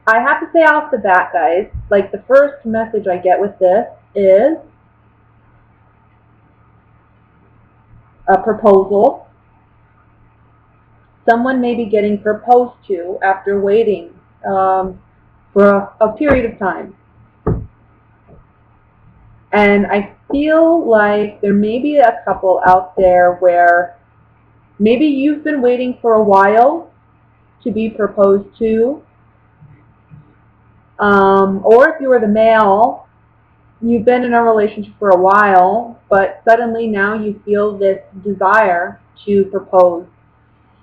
I have to say off the bat, guys, like the first message I get with this is a proposal. Someone may be getting proposed to after waiting for a period of time. And I feel like there may be a couple out there where maybe you've been waiting for a while to be proposed to. Or if you were the male, you've been in a relationship for a while, but suddenly now you feel this desire to propose.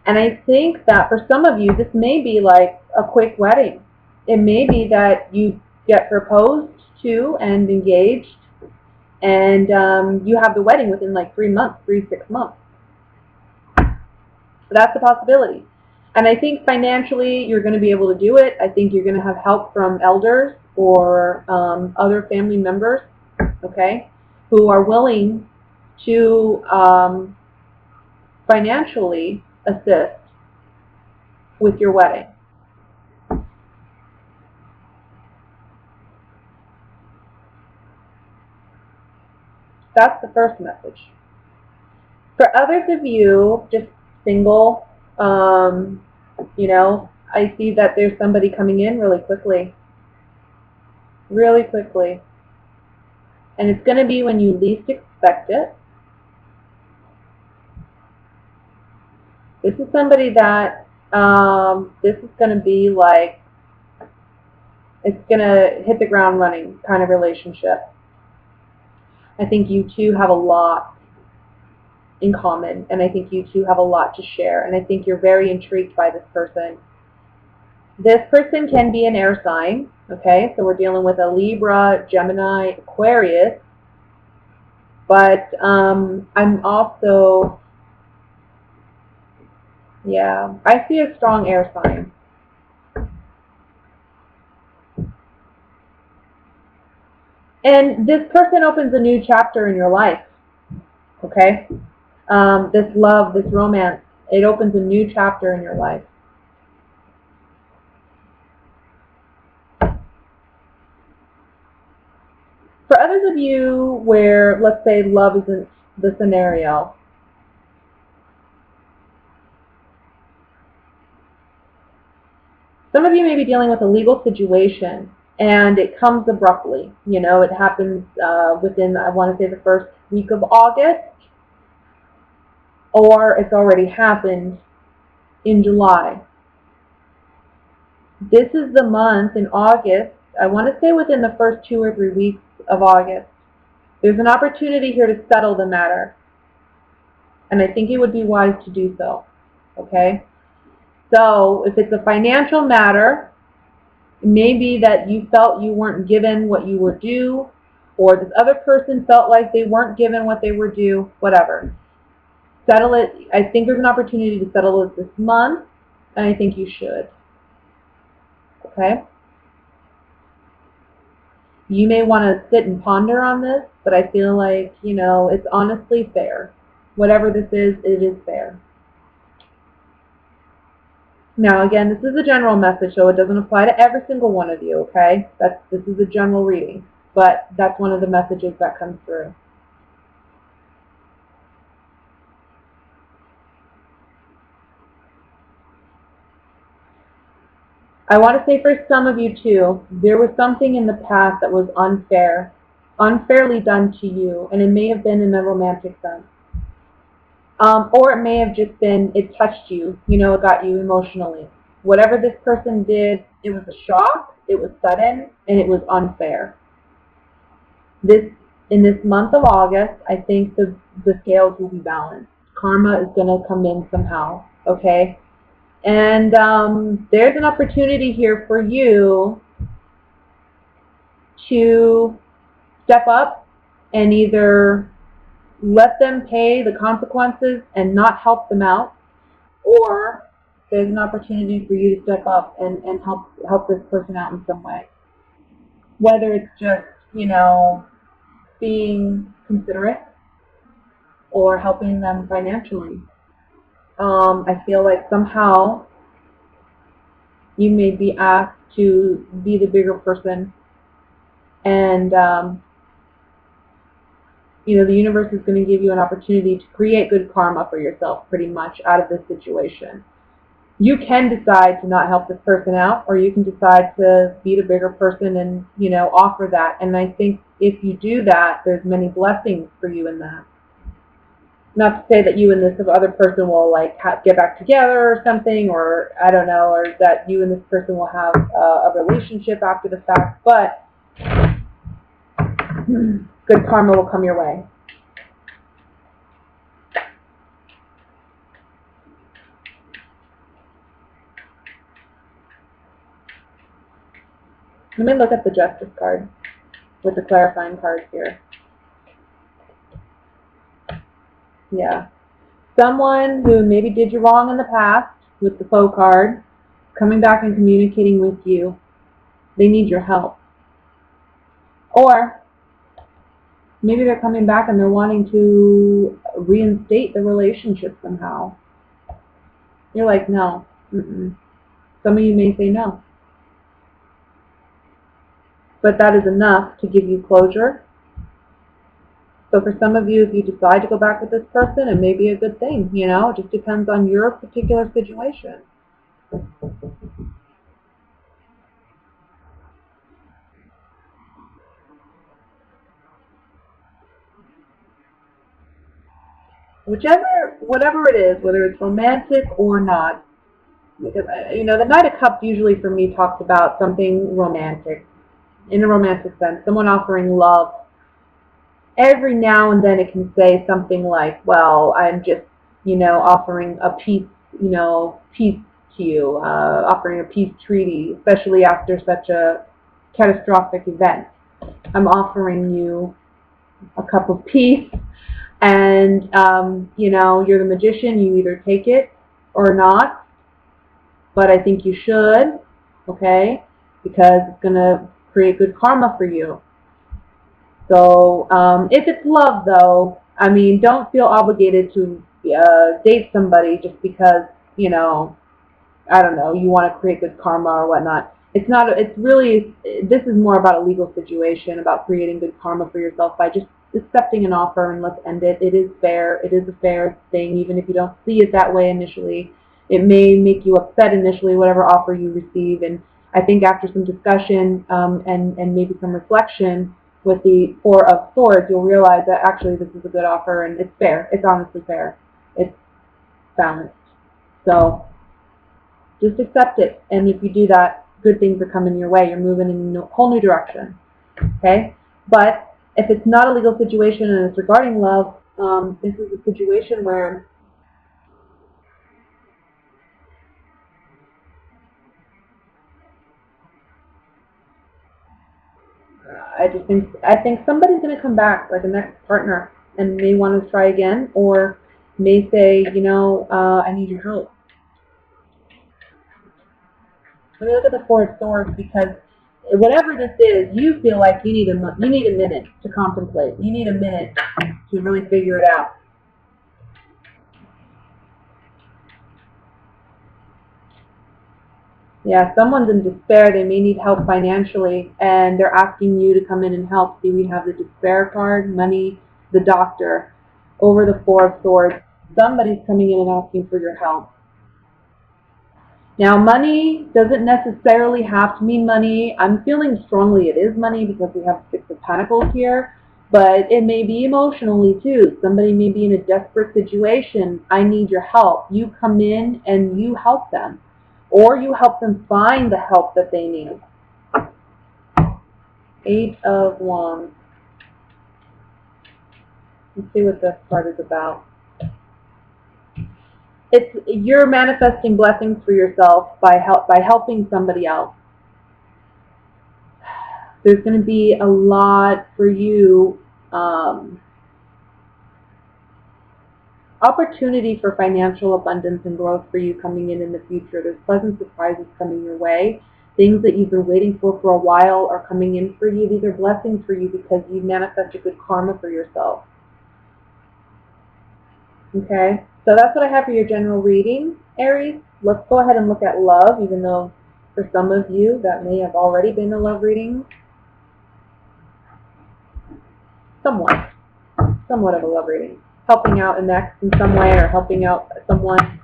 And I think that for some of you, this may be like a quick wedding. It may be that you get proposed to and engaged, and you have the wedding within like 3 months, 6 months. So that's a possibility. And I think financially you're going to be able to do it. I think you're going to have help from elders or other family members, okay, who are willing to financially assist with your wedding. That's the first message. For others of you, just single, you know, I see that there's somebody coming in really quickly. Really quickly. And it's going to be when you least expect it. This is somebody that, this is going to be like, it's going to hit the ground running kind of relationship. I think you two have a lot in common, and I think you two have a lot to share, and I think you're very intrigued by this person. This person can be an air sign, okay? So we're dealing with a Libra, Gemini, Aquarius, but I'm also, yeah, I see a strong air sign. And this person opens a new chapter in your life, okay? This love, this romance, it opens a new chapter in your life. For others of you where, let's say, love isn't the scenario, some of you may be dealing with a legal situation, and it comes abruptly. You know, it happens within, I want to say, the first week of August, or it's already happened in July. This is the month in August, I want to say within the first 2 or 3 weeks of August. There's an opportunity here to settle the matter, and I think it would be wise to do so, okay? So if it's a financial matter, it may be that you felt you weren't given what you were due, or this other person felt like they weren't given what they were due, whatever. Settle it. I think there's an opportunity to settle it this month, and I think you should. Okay? You may want to sit and ponder on this, but I feel like, you know, it's honestly fair. Whatever this is, it is fair. Now, again, this is a general message, so it doesn't apply to every single one of you, okay? This is a general reading, but that's one of the messages that comes through. I want to say for some of you, too, there was something in the past that was unfair, unfairly done to you, and it may have been in a romantic sense. Or it may have just been, it touched you, you know, it got you emotionally. Whatever this person did, it was a shock, it was sudden, and it was unfair. In this month of August, I think the scales will be balanced. Karma is going to come in somehow, okay? And there's an opportunity here for you to step up and either let them pay the consequences and not help them out, or there's an opportunity for you to step up and help this person out in some way. Whether it's just, you know, being considerate or helping them financially. I feel like somehow you may be asked to be the bigger person. And, you know, the universe is going to give you an opportunity to create good karma for yourself pretty much out of this situation. You can decide to not help this person out, or you can decide to be the bigger person and, you know, offer that. And I think if you do that, there's many blessings for you in that. Not to say that you and this other person will, like, get back together or something, or I don't know, or that you and this person will have a relationship after the fact, but good karma will come your way. Let me look at the Justice card with the clarifying cards here. Yeah. Someone who maybe did you wrong in the past with the Foe card, coming back and communicating with you. They need your help. Or maybe they're coming back and they're wanting to reinstate the relationship somehow. You're like, no. Mm-mm. Some of you may say no. But that is enough to give you closure. So for some of you, if you decide to go back with this person, it may be a good thing, you know? It just depends on your particular situation. Whatever it is, whether it's romantic or not, because, you know, the Knight of Cups usually for me talks about something romantic, in a romantic sense, someone offering love. Every now and then it can say something like, well, I'm just, you know, offering a peace, you know, peace to you, offering a peace treaty, especially after such a catastrophic event. I'm offering you a cup of peace, and, you know, you're the magician, you either take it or not, but I think you should, okay, because it's going to create good karma for you. So if it's love, though, I mean, don't feel obligated to date somebody just because, you know, I don't know, you want to create good karma or whatnot. It's not, it's really, this is more about a legal situation, about creating good karma for yourself by just accepting an offer and let's end it. It is fair. It is a fair thing, even if you don't see it that way initially. It may make you upset initially, whatever offer you receive. And I think after some discussion and maybe some reflection, with the Four of Swords, you'll realize that actually this is a good offer and it's fair. It's honestly fair. It's balanced. So just accept it. And if you do that, good things are coming your way. You're moving in a whole new direction. Okay? But if it's not a legal situation and it's regarding love, this is a situation where I think somebody's going to come back, like a next partner, and may want to try again, or may say, you know, I need your help. Let me look at the Four of Swords, because whatever this is, you feel like you need a minute to contemplate. You need a minute to really figure it out. Yeah, someone's in despair. They may need help financially, and they're asking you to come in and help. See, we have the despair card, money, the doctor, over the Four of Swords. Somebody's coming in and asking for your help. Now, money doesn't necessarily have to mean money. I'm feeling strongly it is money because we have Six of Pentacles here, but it may be emotionally too. Somebody may be in a desperate situation. I need your help. You come in and you help them. Or you help them find the help that they need. Eight of Wands. Let's see what this card is about. You're manifesting blessings for yourself by helping somebody else. There's going to be a lot for you. Opportunity for financial abundance and growth for you coming in the future. There's pleasant surprises coming your way. Things that you've been waiting for a while are coming in for you. These are blessings for you because you manifested good karma for yourself. Okay, so that's what I have for your general reading, Aries. Let's go ahead and look at love, even though For some of you, that may have already been a love reading. Somewhat of a love reading. Helping out an ex in some way, or helping out someone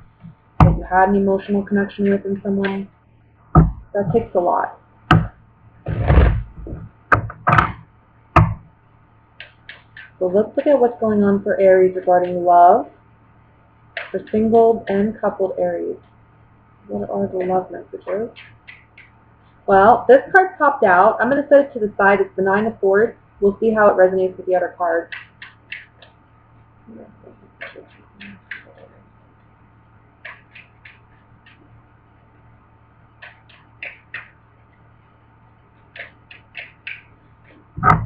that you had an emotional connection with in some way. That takes a lot. So let's look at what's going on for Aries regarding love. For single and coupled Aries. What are the love messages? Well, this card popped out. I'm going to set it to the side. It's the Nine of Swords. We'll see how it resonates with the other cards.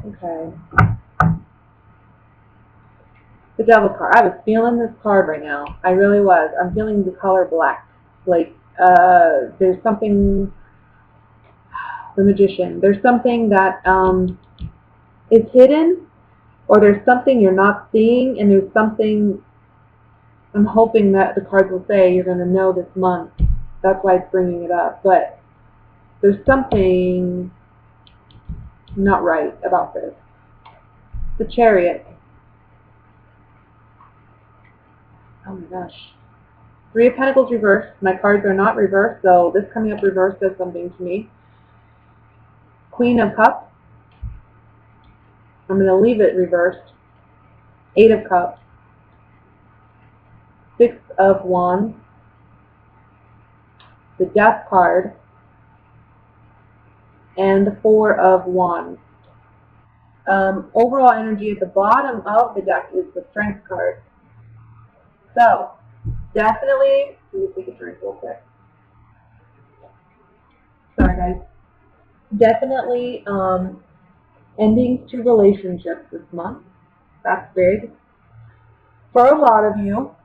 Okay. The Devil card. I was feeling this card right now. I really was. I'm feeling the color black. Like, there's something... The Magician. There's something that is hidden, or there's something you're not seeing, and there's something I'm hoping that the cards will say you're going to know this month. That's why it's bringing it up. But there's something not right about this. The Chariot. Oh my gosh. Three of Pentacles reversed. My cards are not reversed, so this coming up reversed does something to me. Queen of Cups. I'm going to leave it reversed. Eight of Cups. Six of Wands. The Death card. And the Four of Wands. Overall energy at the bottom of the deck is the Strength card. So, definitely, let me take a drink real quick. Sorry guys. Definitely endings to relationships this month. That's big. For a lot of you,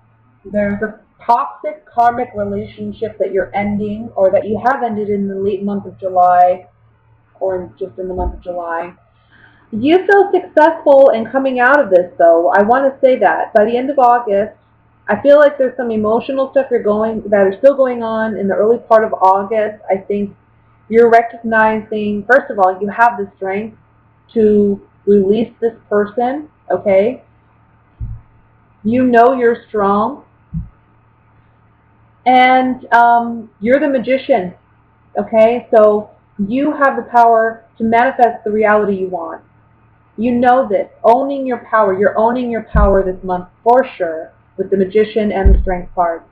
there's a toxic karmic relationship that you're ending, or that you have ended in the late month of July, or just in the month of July. You feel successful in coming out of this, though. I want to say that. By the end of August, I feel like there's some emotional stuff that are still going on in the early part of August. I think you're recognizing, first of all, you have the strength to release this person, okay? You know you're strong. And you're the Magician, okay? So you have the power to manifest the reality you want. You know this. Owning your power. You're owning your power this month for sure with the Magician and the Strength card.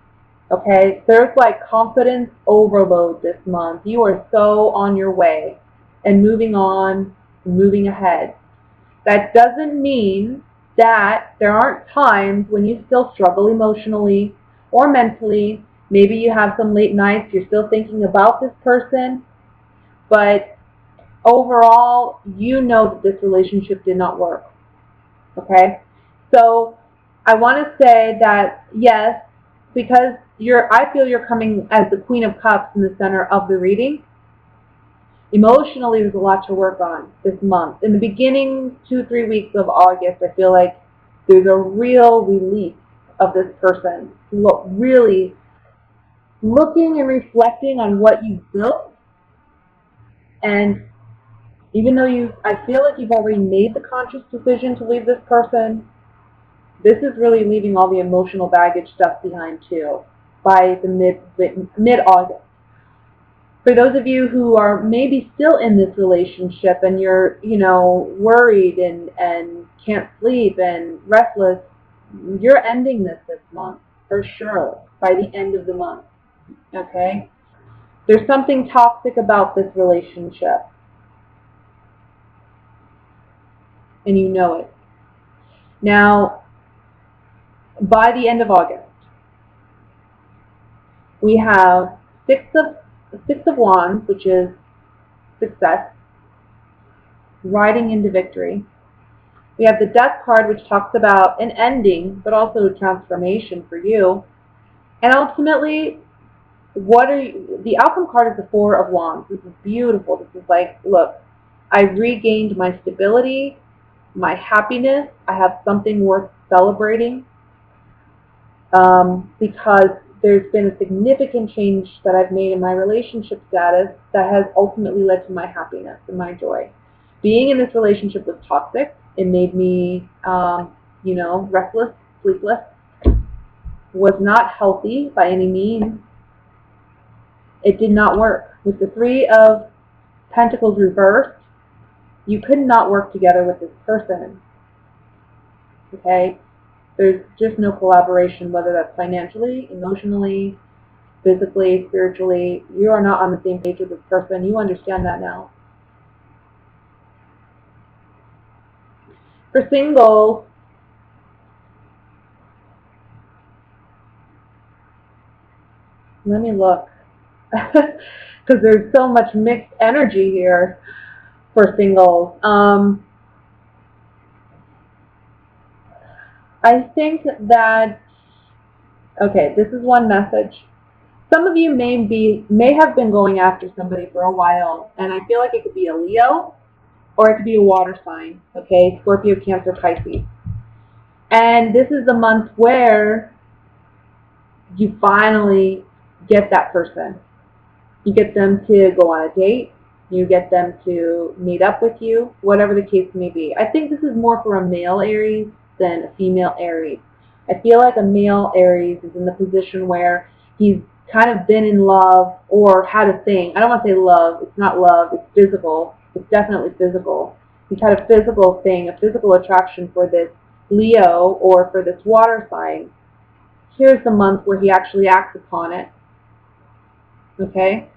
Okay? There's like confidence overload this month. You are so on your way and moving on, moving ahead. That doesn't mean that there aren't times when you still struggle emotionally or mentally. Maybe you have some late nights, you're still thinking about this person, but overall, you know that this relationship did not work. Okay? So I want to say that, yes, because I feel you're coming as the Queen of Cups in the center of the reading. Emotionally, there's a lot to work on this month. In the beginning 2-3 weeks of August, I feel like there's a real release of this person. Really looking and reflecting on what you've built. And even though I feel like you've already made the conscious decision to leave this person, this is really leaving all the emotional baggage stuff behind too by the mid-August. For those of you who are maybe still in this relationship and you're, worried and can't sleep and restless, you're ending this month for sure by the end of the month. Okay? There's something toxic about this relationship. And you know it. Now, by the end of August, we have Six of Wands, which is success, riding into victory. We have the Death card, which talks about an ending, but also a transformation for you. And ultimately, the outcome card is the Four of Wands. This is beautiful. This is like, look, I've regained my stability, my happiness. I have something worth celebrating because there's been a significant change that I've made in my relationship status that has ultimately led to my happiness and my joy. Being in this relationship was toxic. It made me, restless, sleepless, was not healthy by any means. It did not work. With the Three of Pentacles reversed, you could not work together with this person. Okay? There's just no collaboration, whether that's financially, emotionally, physically, spiritually. You are not on the same page with this person. You understand that now. For singles, let me look, because there's so much mixed energy here for singles. I think that, okay, this is one message. Some of you may have been going after somebody for a while, and I feel like it could be a Leo, or it could be a water sign, okay, Scorpio, Cancer, Pisces. And this is the month where you finally get that person. You get them to go on a date. You get them to meet up with you, whatever the case may be. I think this is more for a male Aries than a female Aries. I feel like a male Aries is in the position where he's kind of been in love or had a thing. I don't want to say love. It's not love. It's physical. It's definitely physical. He's had a physical thing, a physical attraction for this Leo or for this water sign. Here's the month where he actually acts upon it. Okay?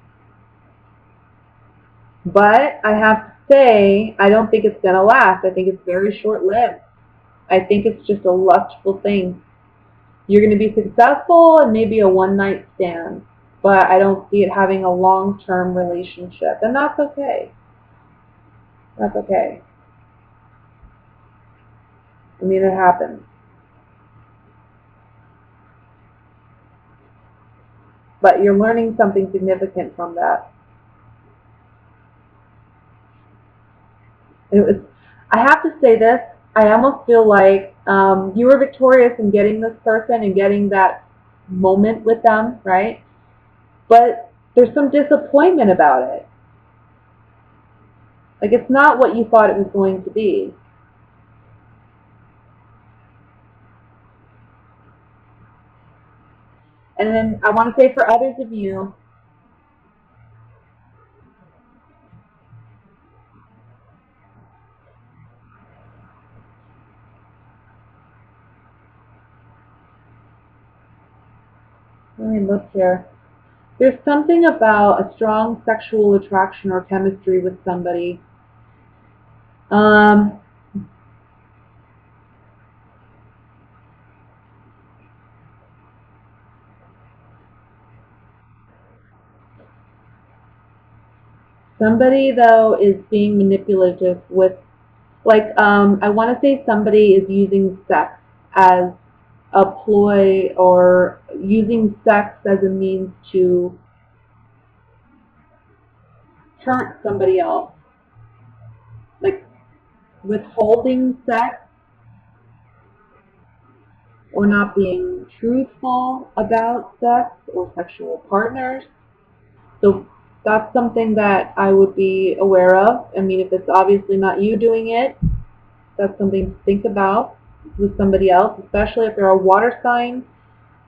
But I have to say, I don't think it's going to last. I think it's very short-lived. I think it's just a lustful thing. You're going to be successful and maybe a one-night stand, but I don't see it having a long-term relationship, and that's okay. That's okay. I mean, it happens. But you're learning something significant from that. I have to say this, I almost feel like you were victorious in getting this person and getting that moment with them, right? But there's some disappointment about it. Like, it's not what you thought it was going to be. And then I want to say for others of you, let me look here. There's something about a strong sexual attraction or chemistry with somebody. Somebody, though, is being manipulative with, like, I want to say somebody is using sex as a ploy or using sex as a means to hurt somebody else. Like, withholding sex or not being truthful about sex or sexual partners. So that's something that I would be aware of. I mean, if it's obviously not you doing it, that's something to think about with somebody else, especially if they're a water sign.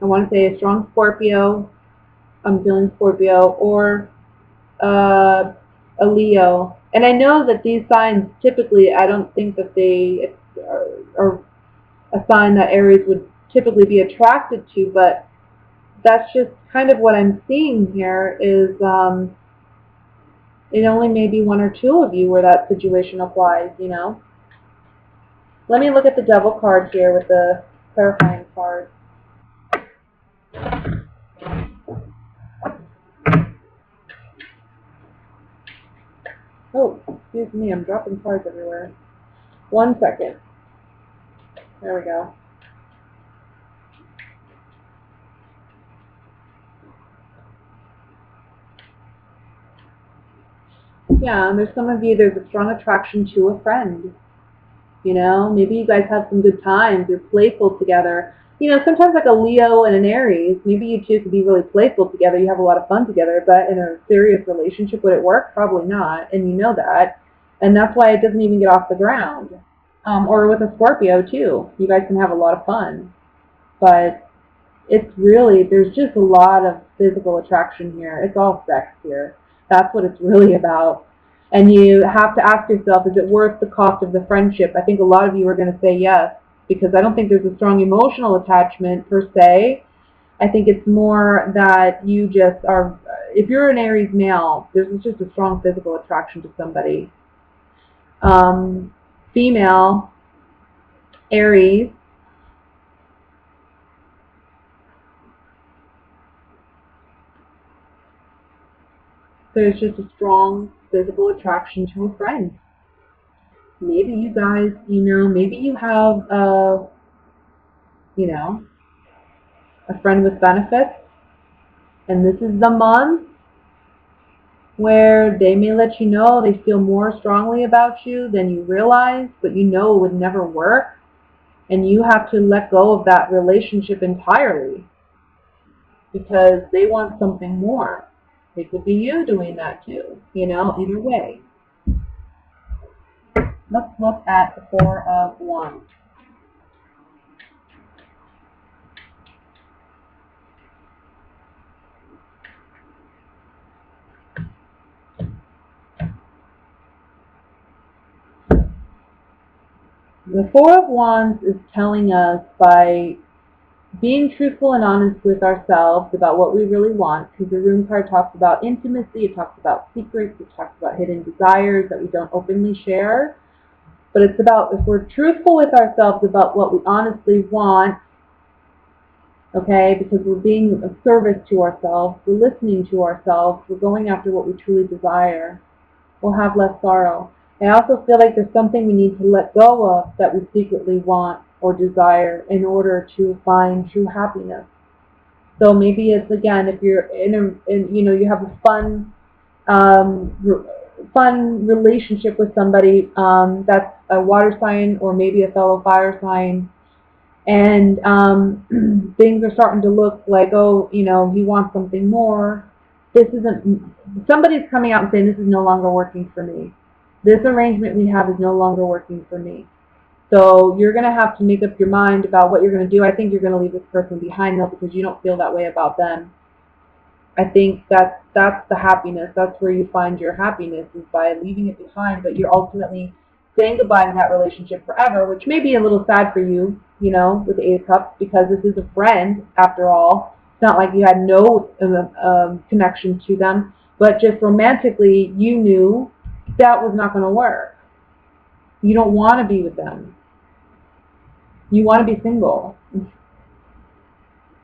I want to say a strong Scorpio, I'm feeling Scorpio, or a Leo. And I know that these signs typically, I don't think that they are a sign that Aries would typically be attracted to, but that's just kind of what I'm seeing here is it only may be one or two of you where that situation applies, you know. Let me look at the Devil card here with the clarifying card. Oh, excuse me, I'm dropping cards everywhere. 1 second. There we go. Yeah, and there's some of you, there's a strong attraction to a friend. You know, maybe you guys have some good times, you're playful together, you know, sometimes like a Leo and an Aries, maybe you two could be really playful together, you have a lot of fun together, but in a serious relationship, would it work? Probably not, and you know that. And that's why it doesn't even get off the ground. Or with a Scorpio, too. You guys can have a lot of fun. But it's really, there's just a lot of physical attraction here. It's all sex here. That's what it's really about. And you have to ask yourself, is it worth the cost of the friendship? I think a lot of you are going to say yes, because I don't think there's a strong emotional attachment per se. I think it's more that you just are, if you're an Aries male, there's just a strong physical attraction to somebody. Female, Aries, there's just a strong physical attraction to a friend. Maybe you guys, you know, maybe you have you know, a friend with benefits, and this is the month where they may let you know they feel more strongly about you than you realize, but you know it would never work, and you have to let go of that relationship entirely because they want something more. It could be you doing that too, you know, either way. Let's look at the Four of Wands. The Four of Wands is telling us, by being truthful and honest with ourselves about what we really want, because the Rune card talks about intimacy, it talks about secrets, it talks about hidden desires that we don't openly share. But it's about, if we're truthful with ourselves about what we honestly want, okay, because we're being of service to ourselves, we're listening to ourselves, we're going after what we truly desire, we'll have less sorrow. I also feel like there's something we need to let go of that we secretly want or desire in order to find true happiness. So maybe it's, again, if you're you know, you have a fun relationship with somebody that's a water sign or maybe a fellow fire sign, and things are starting to look like, oh, you know, he wants something more. This isn't, somebody's coming out and saying, this is no longer working for me. This arrangement we have is no longer working for me. So you're going to have to make up your mind about what you're going to do. I think you're going to leave this person behind, though, because you don't feel that way about them. I think that's the happiness. That's where you find your happiness, is by leaving it behind, but you're ultimately saying goodbye to that relationship forever, which may be a little sad for you, you know, with the Eight of Cups, because this is a friend, after all. It's not like you had no connection to them, but just romantically, you knew that was not going to work. You don't want to be with them. You want to be single.